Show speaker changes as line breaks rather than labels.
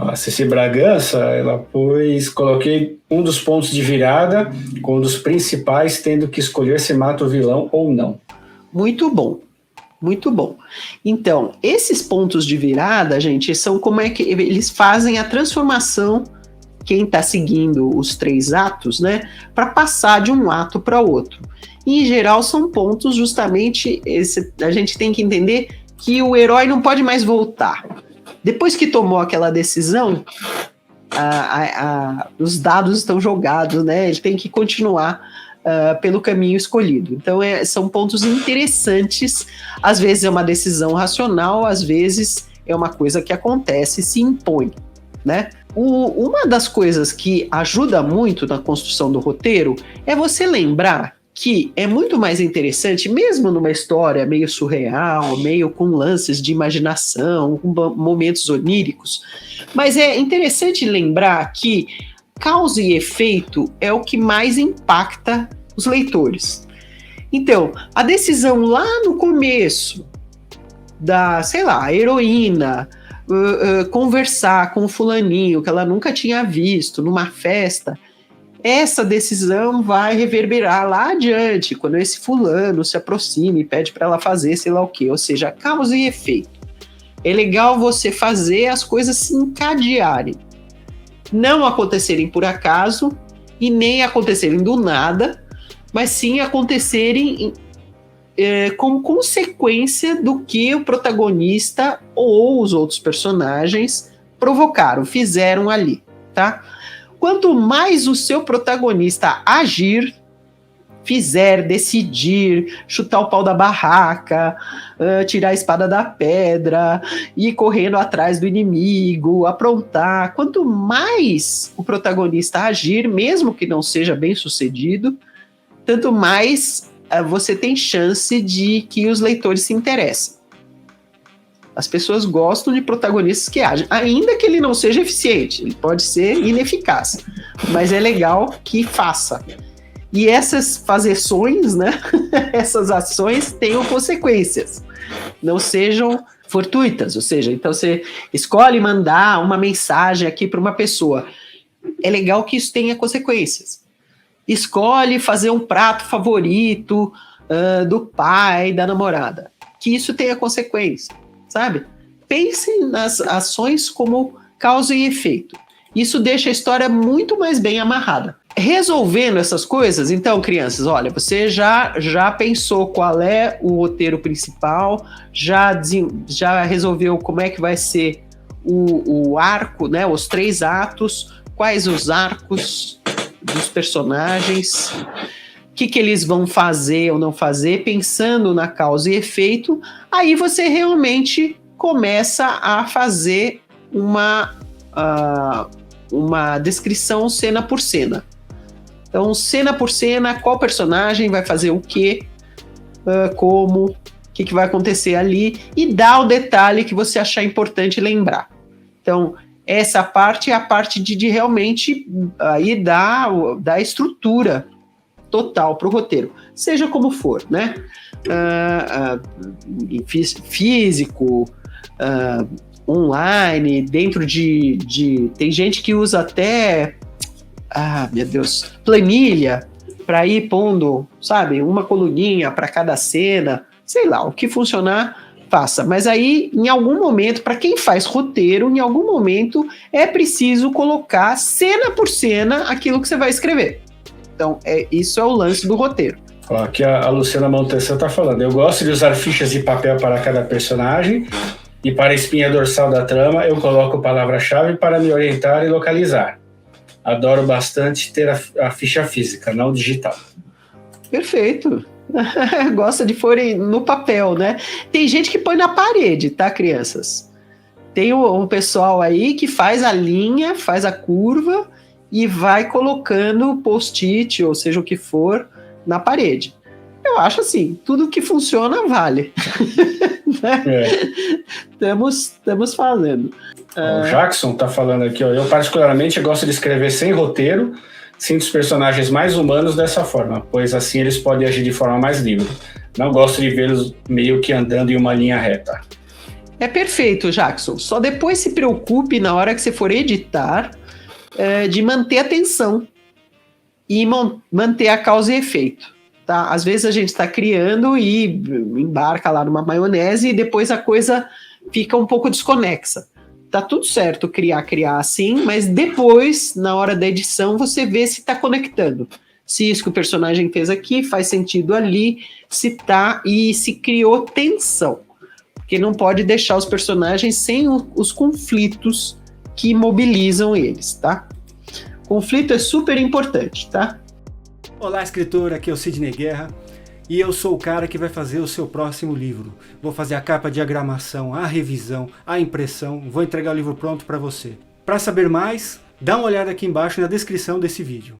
A Ceci Bragança, ela coloquei um dos pontos de virada com um dos principais, tendo que escolher se mata o vilão ou não.
Muito bom. Muito bom. Então, esses pontos de virada, gente, são como é que eles fazem a transformação, quem está seguindo os 3 atos, né, para passar de um ato para outro. E, em geral, são pontos justamente, a gente tem que entender que o herói não pode mais voltar. Depois que tomou aquela decisão, os dados estão jogados, né, ele tem que continuar pelo caminho escolhido. Então, são pontos interessantes. Às vezes é uma decisão racional, às vezes é uma coisa que acontece e se impõe, né? Uma das coisas que ajuda muito na construção do roteiro é você lembrar que é muito mais interessante, mesmo numa história meio surreal, meio com lances de imaginação, com momentos oníricos, mas é interessante lembrar que causa e efeito é o que mais impacta os leitores. Então, a decisão lá no começo da, sei lá, a heroína conversar com o fulaninho que ela nunca tinha visto numa festa, essa decisão vai reverberar lá adiante, quando esse fulano se aproxima e pede para ela fazer sei lá o quê, ou seja, causa e efeito. É legal você fazer as coisas se encadearem, não acontecerem por acaso e nem acontecerem do nada, mas sim acontecerem como consequência do que o protagonista ou os outros personagens provocaram, fizeram ali, tá? Quanto mais o seu protagonista agir, fizer, decidir, chutar o pau da barraca, tirar a espada da pedra, ir correndo atrás do inimigo, aprontar, quanto mais o protagonista agir, mesmo que não seja bem sucedido, tanto mais você tem chance de que os leitores se interessem. As pessoas gostam de protagonistas que agem, ainda que ele não seja eficiente, ele pode ser ineficaz, mas é legal que faça. E essas fazeções, né, essas ações tenham consequências, não sejam fortuitas, ou seja, então você escolhe mandar uma mensagem aqui para uma pessoa, é legal que isso tenha consequências. Escolhe fazer um prato favorito do pai, da namorada, que isso tenha consequência, sabe? Pense nas ações como causa e efeito. Isso deixa a história muito mais bem amarrada. Resolvendo essas coisas, então, crianças, olha, você já pensou qual é o roteiro principal, já resolveu como é que vai ser o arco, né, os 3 atos, quais os arcos dos personagens, o que eles vão fazer ou não fazer, pensando na causa e efeito, aí você realmente começa a fazer uma descrição cena por cena. Então, cena por cena, qual personagem vai fazer o quê, como, o que vai acontecer ali, e dá o detalhe que você achar importante lembrar. Então, essa parte é a parte de realmente aí dar estrutura total para o roteiro, seja como for, né? Físico, online, dentro de... Tem gente que usa até... meu Deus, planilha para ir pondo, sabe, uma coluninha para cada cena, sei lá, o que funcionar, faça. Mas aí, em algum momento, para quem faz roteiro, em algum momento é preciso colocar cena por cena aquilo que você vai escrever. Então, isso é o lance do roteiro.
Aqui a Luciana Montessan está falando, eu gosto de usar fichas de papel para cada personagem e para a espinha dorsal da trama eu coloco palavra-chave para me orientar e localizar. Adoro bastante ter a ficha física, não digital.
Perfeito. Gosta de pôr no papel, né? Tem gente que põe na parede, tá, crianças? Tem um pessoal aí que faz a linha, faz a curva e vai colocando post-it, ou seja o que for, na parede. Eu acho assim, tudo que funciona vale. Estamos falando.
O Jackson tá falando aqui, ó, eu particularmente gosto de escrever sem roteiro, sinto os personagens mais humanos dessa forma, pois assim eles podem agir de forma mais livre. Não gosto de vê-los meio que andando em uma linha reta.
É perfeito, Jackson. Só depois se preocupe na hora que você for editar de manter a tensão e manter a causa e efeito. Tá? Às vezes a gente está criando e embarca lá numa maionese e depois a coisa fica um pouco desconexa. Tá tudo certo criar assim, mas depois, na hora da edição, você vê se está conectando. Se isso que o personagem fez aqui faz sentido ali, se tá e se criou tensão. Porque não pode deixar os personagens sem os conflitos que mobilizam eles, tá? Conflito é super importante, tá?
Olá, escritor, aqui é o Sidney Guerra e eu sou o cara que vai fazer o seu próximo livro. Vou fazer a capa, a diagramação, a revisão, a impressão, vou entregar o livro pronto para você. Para saber mais, dá uma olhada aqui embaixo na descrição desse vídeo.